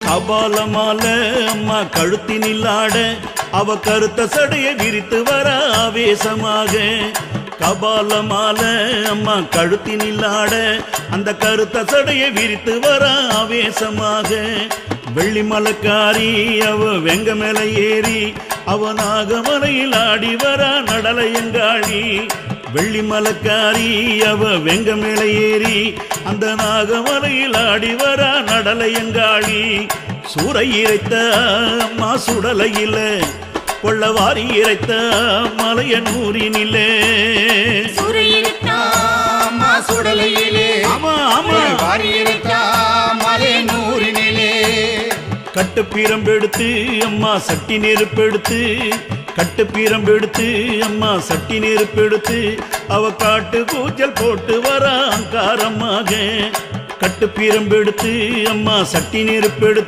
கபாலமால அம்மா கழுத்தினில் ஆட அவ கருத்த சடையை விரித்து வர ஆவேசமாக. கபாலமால அம்மா கழுத்தினில் ஆட அந்த கருத்த சடையை விரித்து வர ஆவேசமாக. வெள்ளி மலக்காரி அவ வெங்க மேல ஏறி அவ நாகமலையில் ஆடி வர நடலையங்காளி. வெள்ளி மலக்காரி அவ வெங்க மேல ஏறி அந்த நாகமலையில் ஆடி வர நடலையங்காளி. சூறை இறைத்த அம்மா சுடலையில கொள்ளவாரி இறைத்த மலைய நூறினிலே. கட்டுப்பீரம்பெடுத்து அம்மா சட்டி நெருப்பெடுத்து கட்டுப்பீரம்பெடுத்து அம்மா சட்டி நெருப்பெடுத்து அவ காட்டு கூச்சல் போட்டு வர அங்காரமாக. கட்டுப்பீரம்பெடுத்து அம்மா சட்டி நெருப்பெடுத்து